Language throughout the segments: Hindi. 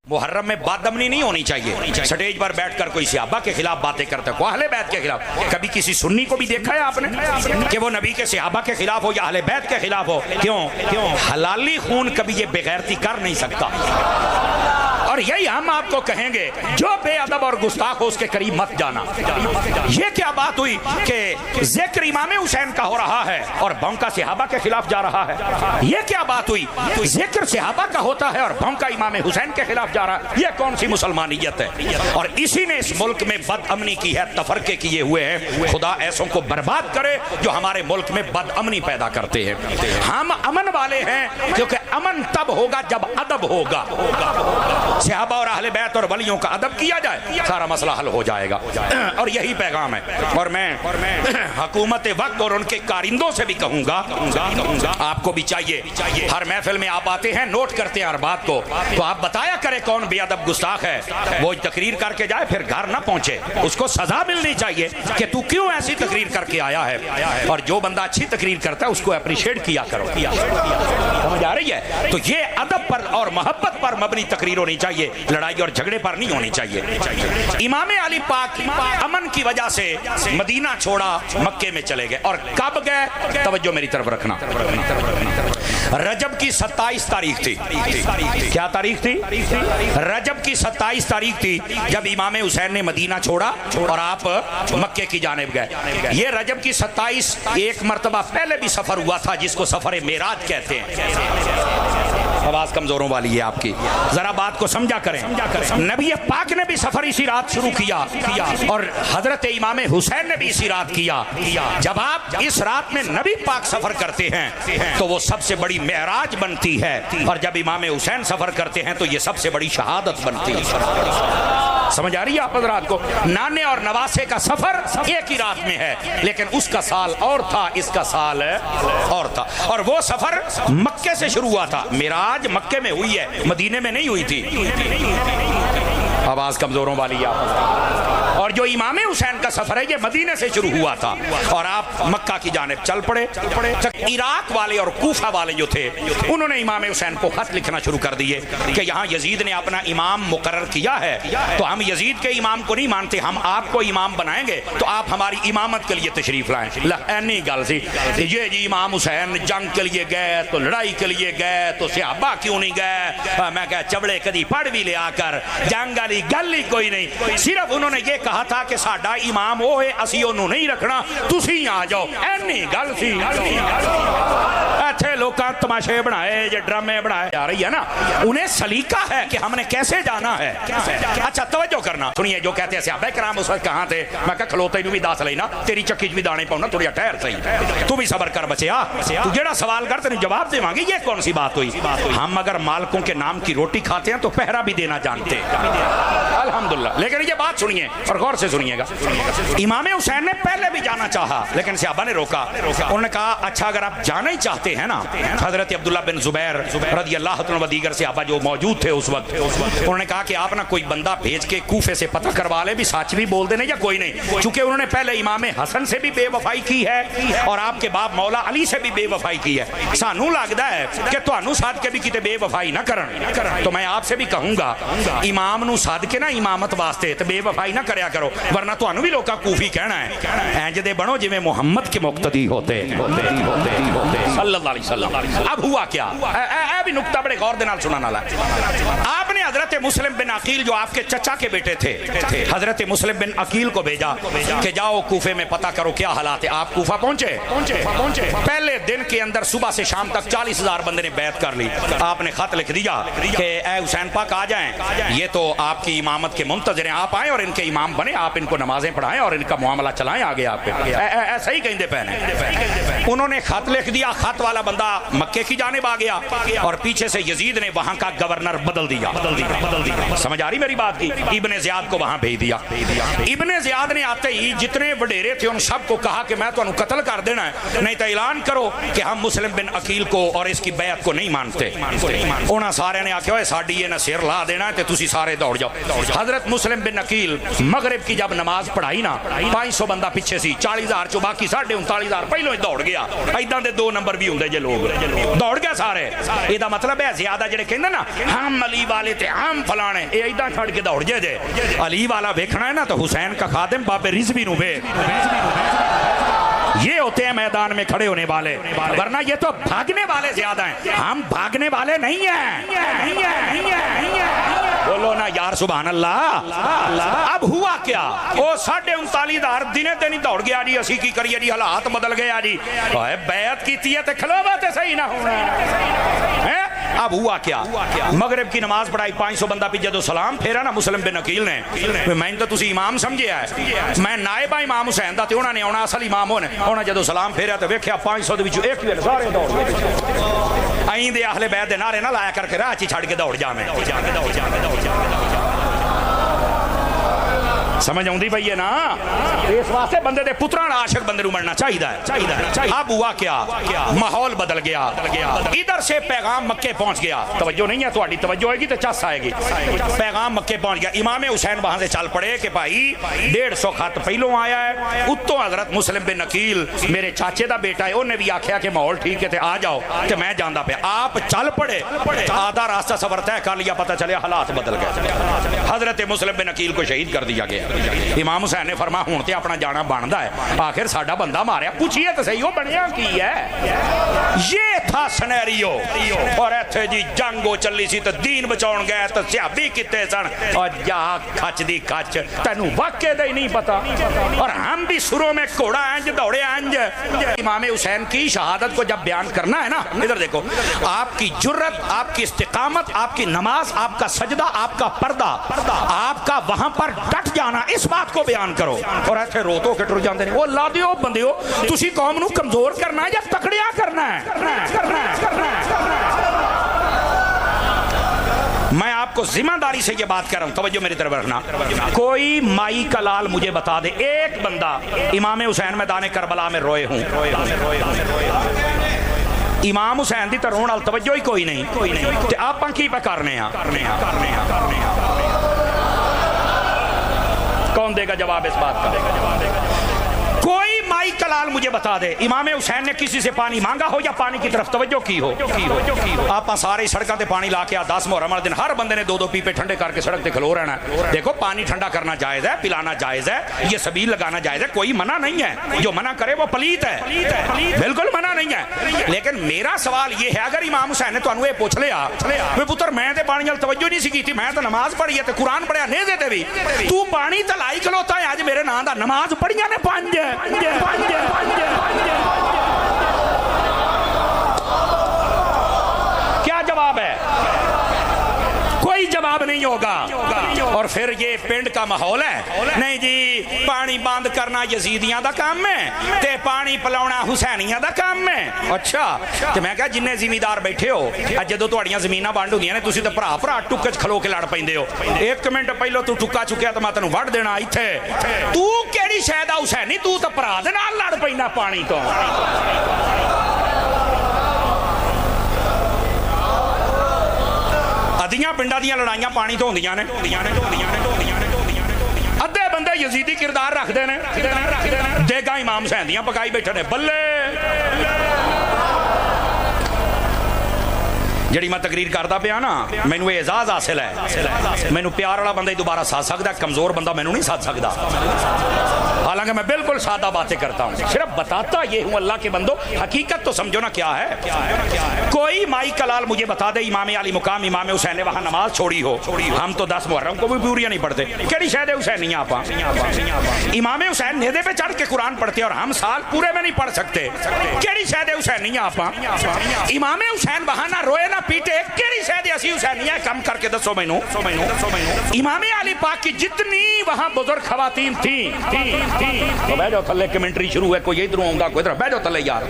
मुहर्रम में बादमनी नहीं होनी चाहिए। स्टेज पर बैठकर कोई सहाबा के खिलाफ बातें करता है, कोई अहले बैत के खिलाफ। कभी किसी सुन्नी को भी देखा है आपने कि वो नबी के सहाबा के खिलाफ हो या अहले बैत के खिलाफ हो? क्यों? हलाली खून कभी ये बेगैरती कर नहीं सकता। और यही हम आपको कहेंगे, जो बेअदब और गुस्ताख हो उसके करीब मत जाना। ये क्या बात हुई कि जिक्र इमाम हुसैन का हो रहा है और भौंका सहाबा के खिलाफ जा रहा है? ये क्या बात हुई? जिक्र सहाबा का होता है और भौंका इमाम हुसैन के खिलाफ जा रहा है। ये कौन सी मुसलमानियत है? और इसी ने इस मुल्क में बदअमनी की है, तफरके किए हुए हैं। खुदा ऐसों को बर्बाद करे जो हमारे मुल्क में बदअमनी पैदा करते हैं। हम अमन वाले हैं क्योंकि अमन तब होगा जब अदब होगा। सहाबा और अहले बैत और वलियों का अदब किया जाए, सारा मसला हल हो जाएगा। और यही पैगाम है। और मैं हुकूमत वक्त और उनके कारिंदों से भी कहूंगा, आपको भी चाहिए, हर महफिल में आप आते हैं, नोट करते हैं हर बात को, तो आप बताया करें कौन बेअदब गुस्ताख है। वो तकरीर करके जाए फिर घर ना पहुंचे, उसको सजा मिलनी चाहिए कि तू क्यों ऐसी तकरीर करके आया है। और जो बंदा अच्छी तकरीर करता है उसको अप्रिशिएट किया करो। समझ आ रही है? तो ये अदब पर और मोहब्बत पर मबनी तकरीर होनी चाहिए, लड़ाई और झगड़े पर नहीं होनी चाहिए। इमाम अली पाक अमन की वजह से मदीना छोड़ा, मक्के में चले गए। और कब गए? तवज्जो मेरी तरफ रखना। रजब की 27 तारीख थी। क्या तारीख थी? रजब की 27 तारीख थी जब इमाम हुसैन ने मदीना छोड़ा और आप मक्के की जानिब गए। ये रजब की 27 एक मर्तबा पहले भी सफर हुआ था जिसको सफर मेराज कहते हैं। आवाज कमजोरों वाली है आपकी, जरा बात को समझा करें। नबी पाक ने भी सफर इसी रात शुरू किया और हजरत इमाम हुसैन ने भी इसी रात किया। जब आप इस रात में नबी पाक सफर करते हैं तो वो सबसे बड़ी मेराज बनती है, और जब इमाम हुसैन सफर करते हैं तो ये सबसे बड़ी शहादत बनती है। समझ आ रही है आप हजरात को? नाने और नवासे का सफर एक ही रात में है, लेकिन उसका साल और था, इसका साल और था। और वो सफर मक्के से शुरू हुआ था। मेराज मक्के में हुई है, मदीने में नहीं हुई थी। आवाज कमजोरों वाली है। और जो इमाम हुसैन का सफर है ये मदीने से शुरू हुआ था और आप मक्का की जानिब चल पड़े। इराक वाले और कूफा वाले जो थे उन्होंने इमाम हुसैन को खत लिखना शुरू कर दिए कि यहाँ यजीद ने अपना इमाम मुकर्रर किया है, तो हम यजीद के इमाम को नहीं मानते, हम आपको इमाम बनाएंगे, तो आप हमारी इमामत के लिए तशरीफ लाएं। नहीं गल सी ये जी इमाम हुसैन जंग के लिए गए तो लड़ाई के लिए गए तो सहाबा क्यों नहीं गए? मैं कह चबड़े कदी पढ़ भी ले आकर, जंग वाली गल ही कोई नहीं। सिर्फ उन्होंने ये कहा था कि साडा इमाम वो है, असी ओनू नहीं रखना, तुसी आ जाओ। ऐनी गल सी। इत्थे लोकां तमाशे बनाए, ये ड्रामे बनाए जा रही है ना, उन्हें सलीका है कि हमने कैसे जाना है। अच्छा तवज्जो करना, सुनिए जो कहते हैं सहाबा किराम उस वक्त कहां थे। मैं कहा खलोते भी दस लेना, तेरी चक्की च भी दाने पाउना, थोड़ी ठहर सही, तू भी सबर कर बचिया, तू जेड़ा सवाल कर तेन जवाब देवांगे। ये कौन सी बात हुई? हम अगर मालकों के नाम की रोटी खाते हैं तो पहरा भी देना जानते हैं, अल्हम्दुलिल्लाह। लेकिन ये बात सुनिए और गौर से सुनिएगा। इमाम हुसैन ने पहले भी जाना चाहा लेकिन सहाबा ने रोका। उन्होंने कहा अच्छा अगर आप जाना ही चाहते हैं ना, हजरत अब्दुल्लाह बिन जुबैर रदियल्लाहु अन्हु व दीगर सहाबा जो मौजूद थे उस वक्त, उन्होंने कहा कि आप ना कोई बंदा भेज के कूफे से पता करवा ले भी सच भी बोल देने या कोई नहीं, क्योंकि उन्होंने पहले इमाम हसन से भी बेवफाई की है और आपके बाप मौला अली से भी बेवफाई की है। सानू लगता है कि तुहानू साध के भी किते बेवफाई ना करन, तो मैं आपसे भी कहूंगा इमाम नू साध के ना इमामत वास्ते ते बेवफाई ना करया करो, वरना तुहानू भी लोका कूफी कहना है। इंज दे बनो जिवें मुहम्मद के मुक्तदी होते सल्लल्लाहु अलैहि वसल्लम। अब हुआ क्या? ए भी नुक्ता बड़े गौर दे नाल सुनाने वाला है। आपने हजरत मुस्लिम बिन अकील जो आपके चचा के बेटे थे, हजरत मुस्लिम बिन अकील को भेजा कि जाओ कूफे में पता करो क्या हालात है। आप कूफा पहुंचे। पहले दिन के अंदर सुबह से शाम तक 40,000 बंदे ने बैत कर ली। आपने खत लिख दिया कि ए हुसैन पाक आ जाएं, ये तो आपकी इमामत के मुंतजर हैं, आप आए और इनके इमाम बने, आप इनको नमाजें पढ़ाएं और इनका मामला चलाएं आगे आपके। ऐसा ही कहते पहने। उन्होंने खत लिख दिया, खत वाला बंदा मक्के की जानिब आ गया और पीछे से यजीद ने वहां का गवर्नर बदल दिया। समझ आ रही मेरी बात की? इब्ने ज़ियाद को वहां भेज दिया। इब्ने ज़ियाद ने आते ही जितने वडेरे थे उन सबको कहा कि मैं तुहानू कत्ल कर देना है, नहीं तो ऐलान करो कि हम मुस्लिम बिन अकील को और इसकी बैत को नहीं मानते। उन्होंने सारे ने आख्या साडी ये सिर ला देना है, तुसी सारे दौड़ जाओ। हजरत मुस्लिम बिन अकील मगरिब की जब नमाज पढ़ाई ना, 500 बंदा पीछे सी, 40,000 चो बाकी 39,500 पहलों ही दौड़ गया। इदां दे 2 नंबर भी हुंदे जे लोग, दौड़ गए सारे। इहदा मतलब है ज्यादा जेड़े कहंदे ना हम अली वाले ते हम फलाने, ये इदां छड़ के दौड़ जे। अली वाला देखना है ना तो हुसैन का खादिम बाबे रिजवी नु वे, ये होते हैं मैदान में खड़े होने वाले, वरना ये तो भागने वाले ज्यादा हैं। हम भागने वाले नहीं हैं। बोलो ना यार सुभान अल्लाह। अब हुआ क्या, वो 39,500 दिने दिन ही दौड़ गया जी। असी की करिए जी, हालात बदल गया जी। बैत की है तो खलोवा तो सही ना होना है। अब हुआ क्या, मगरिब की नमाज पढ़ाई, 500 बंदा भी जो सलाम फेरा ना मुस्लिम बिन अकील ने, मैं तो तुसी इमाम समझे है, मैं नायबा इमाम हुसैन दा ते उन्होंने आना असल इमाम होने। उन्होंने जो सलाम फेरा तो वेख्या 500 दे विचों एक भी सारे दौड़ गए। अहीं दे अहले बैत दे नारे ना लाया करके राह च छड़ के दौड़ जावे। समझ आउंदी पई है ना। इस वास्ते बंदे दे पुत्रां नाल आशिक बंदे नूं बनना चाहिए। अब हुआ क्या, माहौल बदल गया। इधर से पैगाम मक्के पहुंच गया। तवज्जो नहीं है, थोड़ी तवज्जो होगी तो चस आएगी। पैगाम मक्के पहुंच गया। इमाम हुसैन वहां से चल पड़े कि भाई 150 खत पहलों आया है, उत्तों हजरत मुस्लिम बिन नकील मेरे चाचे का बेटा है, उन्हें भी आख्या कि माहौल ठीक है तो आ जाओ, तो मैं जाना पे। आप चल पड़े, आधा रास्ता सफर तय कर लिया, पता चले हालात बदल गए। हजरत मुस्लिम बिन नकील को शहीद कर दिया गया। इमाम हुसैन ने फरमा हुण ते अपना जाना बनता है, आखिर साडा बंदा मारिया, पूछिए तो सही वो बनया की है। ये था सिनेरियो। और इत्थे जी जंगो चली सी तो दीन बचाउण गए तो सियाबी किते सन, और जा खच दी खच, तैनू वाकई दा ही नहीं पता। और हम भी शुरू में घोड़ा इंज दौड़े इंज। इमाम हुसैन की शहादत को जब बयान करना है ना, इधर देखो, आपकी जुर्रत, आपकी इस्तिकामत, आपकी नमाज, आपका सजदा, आपका पर्दा, आपका वहां पर डट जाना, इस बात को बयान करो। और ऐसे रोतो के टुर जाते हैं। वो ला दियो बंदे हो, तुसी कौम नू कमजोर करना है या तकड़िया करना है? मैं आपको जिम्मेदारी से ये बात कर रहा हूं, तवज्जो मेरी तरफ रखना। कोई माई का लाल मुझे बता दे, एक बंदा इमाम हुसैन मैदान करबला में रोए हूं। इमाम हुसैन दी तो रोण वाल तवज्जो ही कोई नहीं। ते आपां की पे करने आ? कौन देगा जवाब इस बात का? कोई माई कलाल मुझे बता दे, इमाम हुसैन ने किसी से पानी मांगा हो या पानी की तरफ तवज्जो की हो? आप सारे सड़कों पे पानी ला के 10 मुहर्रम वाले दिन हर बंदे ने 2-2 पीपे ठंडे करके सड़क पे खलो रहना। देखो पानी ठंडा करना जायज है, पिलाना जायज है, ये सबील लगाना जायज है, कोई मना नहीं है। जो मना करे वो पलीत है, बिल्कुल मना नहीं है। लेकिन मेरा सवाल ये है, अगर इमाम हुसैन ने तुहानू ये पूछ लिया वे पुत्र मैं ते पानी वाल तवज्जो नहीं सी कीती, मैं तो नमाज पढ़ी है, कुरान पढ़िया नहीं देते भी, तू पानी तलाई खलोता है अज मेरे नाम दा, नमाज पढ़िया ने 5 क्या जवाब है? कोई जवाब नहीं होगा। और फिर ये पिंड का माहौल है, नहीं जी पानी बंद करना यजीदियां दा काम है ते पानी पिलाउना हुसैनियां दा काम है। अच्छा, तो मैं कहा जिन्ने जिमीदार बैठे हो, जो तुहाड़ियां जमीनां वंड होंदियां ने, तुसीं तो भरा टुक्के च खलो के लड़ पैंदे हो। 1 मिनट पहलो तू टुक्का चुक्या तो मैं तैनूं वड़ देना इत्थे। तू किहड़ी शै दा हुसैनी, तू तो भरा दे नाल लड़ पैंदा पानी तो। अद्धियां पिंडां दियां लड़ाइयां पानी तो होंदियां ने। अद्धे बंदे यजीदी किरदार रखते हैं, देगा इमाम हुसैन दियां पकाई बैठे ने। बल्ले जी मैं तकरीर करता पाया ना, मैनू एजाज हासिल है। मैनू प्यार वाला बंदा ही दोबारा साध सकता, कमजोर बंदा मैनू नहीं साध सकता। हालांकि मैं बिल्कुल सादा बातें करता हूँ, सिर्फ बताता ये हूँ अल्लाह के बंदो, हकीकत तो समझो ना क्या है। कोई माई कलाल मुझे बता दे इमाम अली मुकाम इमाम हुसैन ने वहां नमाज छोड़ी हो। हम तो 10 मुहर्रम को भी पूरी नहीं पढ़ते, केड़ी शायद हुसैन आप इमाम हुसैन नेदे पे चढ़ के कुरान पढ़ते और हम साल पूरे में नहीं पढ़ सकते, केड़ी शायद हुसैन आप इमाम हुसैन वहां ना रोए ना पीटे, केड़ी शायद असी हुसैनिया कम करके दसो मैनू। इमाम अली पाक की जितनी वहां बुजुर्ग खवातीन थी, तो बैठ जाओ थल्ले, कमेंट्री शुरू है, कोई इधरों आऊंगा कोई इधर, बैठ जाओ थल्ले यार।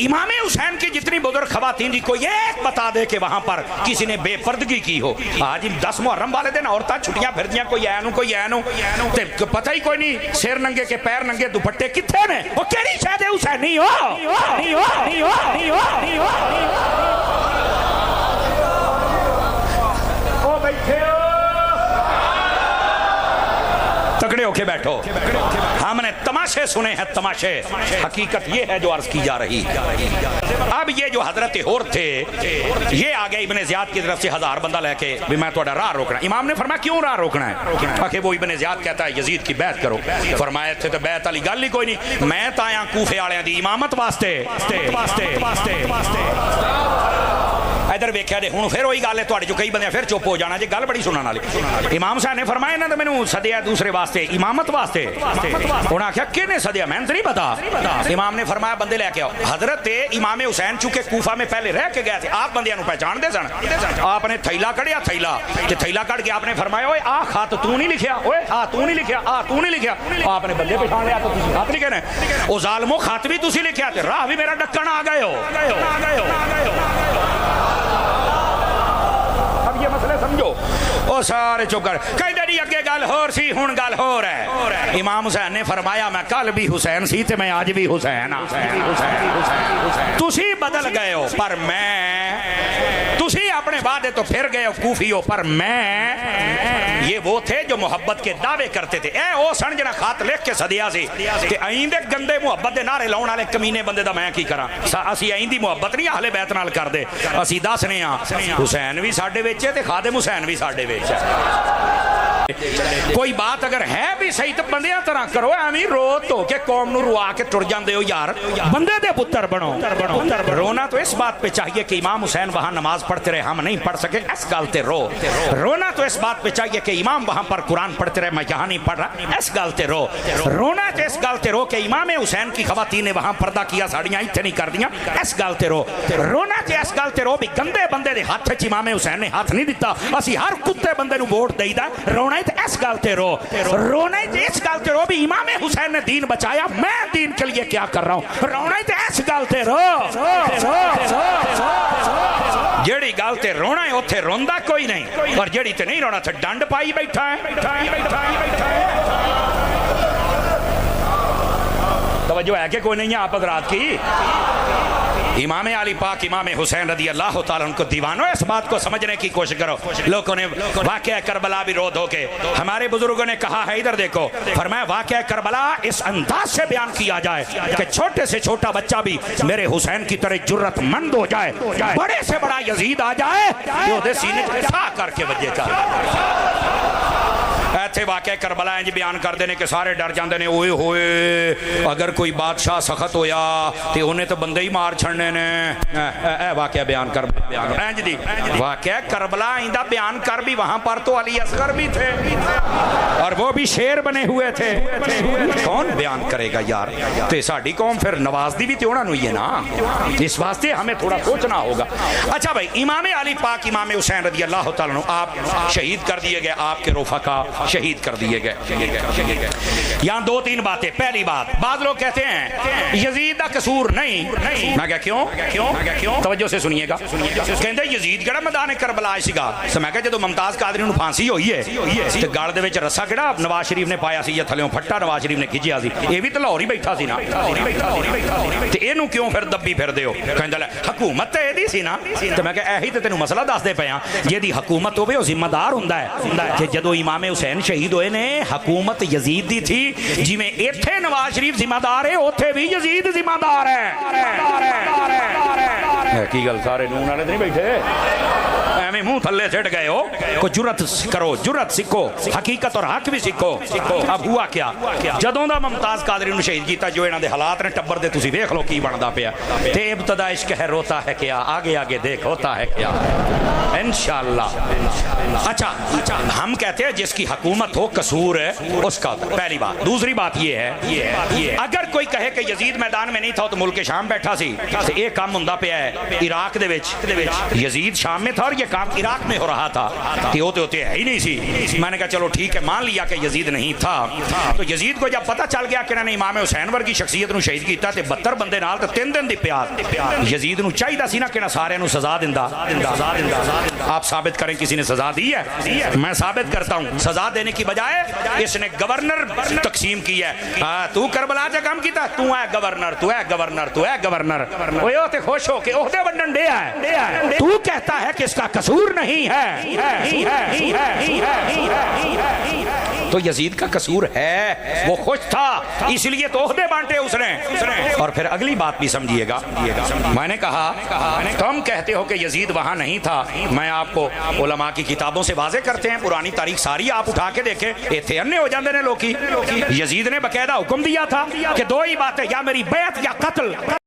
इमाम हुसैन की जितनी बुजुर्ग खवातीन थी, कोई एक बता दे कि वहां पर किसी ने बेपर्दगी की हो। आज 10 मुहर्रम वाले दिन औरतां छुट्टियां फिरदियां, कोई ऐनू कोई ऐनू, ते पता ही कोई नहीं, सिर नंगे के पैर नंगे, दुपट्टे किथे ने, वो केड़ी शायद हुसैनी हो। तगड़े होके बैठो, हमने तमाम तमाशे सुने हैं तमाशे, हकीकत ये है जो अर्ज की जा रही है। अब ये जो हजरत होर थे ये आ गए इब्ने ज़ियाद की तरफ से 1000 बंदा लेके भी मैं थोड़ा राह रोकना। इमाम ने फरमाया क्यों राह रोकना है? आखिर वो इब्ने ज़ियाद कहता है यजीद की बैत करो। फरमाया थे तो बैत वाली गल ही कोई नहीं, मैं तो आया कूफे वालियां दी इमामत वास्ते। इधर वेख्या जे हुण फिर वही गल है, तुहाडे चों कई बंदे फिर चुप हो जाना जे गल बड़ी सुनने वाली। इमाम साहब ने फरमाया इन्हां ने मैनूं सदिया दूसरे वास्ते इमामत वास्ते। उन्हें आख्या किहने सदिया? मैनूं तो नहीं पता। इमाम ने फरमाया बंदे लैके आओ। हजरत इमाम हुसैन चूंकि कूफा में पहले रह के गए थे, आप बंदियां नूं पहचानदे सन। आपने थैला कढ़िया, थैला कढ़ के आपने फरमाया ओए आ खत तू नहीं लिखिया, ओए आ तू नहीं लिखिया, आ तू नहीं लिखिया। आपने बंदे पहचान लिया तो तुसीं खत लिखे ने। ओ ज़ालिमो खत भी तुसीं लिखिया ते राह भी मेरा डक्कन आ गए हो। ये मसले समझो। ओ सारे चुप कर। कहते नहीं अगे गल होर सी हुण गल होर है। इमाम हुसैन ने फरमाया मैं कल भी हुसैन सी ते मैं आज भी हुसैन हां। तुसी बदल गए हो पर मैं, तुसी अपने वादे तो फिर गए हो कूफी हो पर मैं। ये वो थे जो मोहब्बत के दावे करते थे। ए ओ सन जना खत लिख के सदिया सी ते अईं दे गंदे मोहब्बत दे नारे लाउण वाले कमीने बंदे दा मैं की करा। असी अईं दी मोहब्बत नहीं अहले बैत नाल करदे। असी दसने आ हुसैन भी साडे विच ते खादिम हुसैन भी साडे विच है। कोई बात अगर है भी सही तो बंदियां तरह करो, एवं रो धो के कौम नूं रुआ के टुर जाते हो यार। बंदे दे पुत्र बनो। रोना तो इस बात पे चाहिए कि इमाम हुसैन वहां नमाज पढ़ते रहे, हम नहीं पढ़ सके, इस गल ते रो। रोना तो इस बात पे चाहिए कि इमाम वहां पर कुरान पढ़ते रहे, मैं यहाँ नहीं पढ़ रहा, इस गल ते रो। रोना तो इस गल ते रो कि इमाम हुसैन की खवातीन ने वहां पर्दा किया, साड़ियां इत्थे नहीं कर दियां, इस गल ते रो। रोना तो इस गल ते रो भी गंदे बंदे दे हाथ च इमाम हुसैन ने हाथ नहीं दिता, असी हर कुत्ते बंदे नूं वोट देईदा। रोना इस गल ते रो, रोना इस गल ते रो भी इमाम हुसैन ने दीन बचाया, मैं दीन के लिए क्या कर रहा हूं। रोना इस गल ते रो। जेड़ी गल ते रोना है उथे रोंदा कोई नहीं, और जेड़ी ते नहीं रोना थे डंड पाई बैठा है। तवज्जो है कि कोई नहीं है आप हज़रात की? इमाम अली पाक इमाम हुसैन रदी अल्लाह ताला उनको दीवानो इस बात को समझने की कोशिश करो। लोगों ने वाक़या करबला भी रो धो के हमारे बुजुर्गों ने कहा है, इधर देखो, फरमाया वाक़या करबला इस अंदाज से बयान किया जाए कि छोटे से छोटा बच्चा भी मेरे हुसैन की तरह जुर्रतमंद हो जाए, बड़े से बड़ा यजीद आ जाए जो सीने पे ठा करके वजे। ऐसे वाक़या करबला इंज बयान करते हैं कि सारे डर जाते हैं, ओए होए अगर कोई बादशाह सख्त होया तो उन्हें तो बंदे ही मार छड़ने ने। वाक़या बयान कर इंज दी वाक़या करबला इंदा बयान कर भी वहां पर तो अली असगर भी थे और वो भी शेर बने हुए थे। कौन बयान करेगा यार? तो साडी कौम फिर नवाजदी भी तो उन्होंने ही है ना, इस वास्ते हमें थोड़ा सोचना होगा। अच्छा भाई, इमाम अली पाक इमाम हुसैन रज़ी अल्लाह तआला अन्हु आप शहीद कर दिए गए, आपके रफ़का शहीद कर दिए गए। यहाँ दो तीन बातें। पहली बात, बाद लोग कहते हैं यजीद का कसूर नहीं। मैं क्या क्यों? तवज्जो से सुनिएगा। कहते यजीद केड़ा मैदान करबला सीगा। मैं क्या जो मुमताज कादरी नूं फांसी होई है ते गल दे विच रस्सा केड़ा नवाज शरीफ ने पाया सी या थल्लों फट्टा नवाज शरीफ ने खिंचिया सी, ये भी तो लाहौर ही बैठा सी ना, ते इहनूं क्यों फिर दब्बी फिरदे हो? कहंदा ले हुकूमत ते इहदी सी ना। ते मैं क्या यही ते तैनूं मसला दसदे पिया, जेदी हुकूमत होवे ओ जिम्मेदार हुंदा है। कि जदों इमाम हुसैन शहीद होए ने हुकूमत यजीद दी थी, जिवें इत्थे नवाज शरीफ जिम्मेदार है उत्थे भी यजीद जिम्मेदार है। की गल सारे नून वाले नहीं बैठे एवं मुंह थल्ले सिट गए हो? को जुरत करो, जुरत सीखो, हकीकत और हक भी सीखो। अब हुआ क्या, जदों दा मुमताज कादरी नूं शहीद कीता, जो इन्हां दे हालात ने टब्बर दे तुसीं वेख लो की बनदा पिया। ते इब्तदा इश्क है रोता है क्या, आगे आगे देख होता है क्या, इंशाअल्लाह। अच्छा, हम कहते हैं जिसकी हुकूमत हो कसूर है उसका, पहली बात। दूसरी बात ये है अगर कोई कहे कि यजीद मैदान में नहीं था तो मुल्क शाम बैठा सी, तो ये काम हुंदा पिया है इराक दे विच। यजीद शाम में था और ये काम इराक में हो रहा था, होते है ही नहीं सी। मैंने कहा चलो ठीक है, मान लिया कि यजीद नहीं था। तो यजीद को जब पता चल गया कि इन्होंने इमाम हुसैन वर्गी शख्सियत नूं शहीद किया, 72 बंदे नाल ते 3 दिन दी प्यास। यजीद नूं चाहिदा सी ना कि सारिਆਂ ਨੂੰ सजा दिंदा। आप साबित करें किसी ने सजा दी है? मैं साबित करता हूं, सजा देने की बजाय इसने गवर्नर तकसीम की है। तू करबला च काम किया, तू है गवर्नर, तू है गवर्नर, तू है गवर्नर। ओए ते खुश हो के ओहदे वंडन दे है। तू कहता है कि इसका कसूर नहीं है। तो यजीद का कसूर है, वो खुश था इसलिए तो ओहदे बांटे उसने। और फिर अगली बात भी समझिएगा, मैंने कहा तुम कहते हो कि यजीद वहां नहीं था, मैं आपको उलमा की किताबों से वाजे करते हैं, पुरानी तारीख सारी आप उठा के देखें, इतने अन्य हो जाते हैं लोग। यजीद ने बकायदा हुक्म दिया था कि दो ही बातें, या मेरी बैत या कत्ल।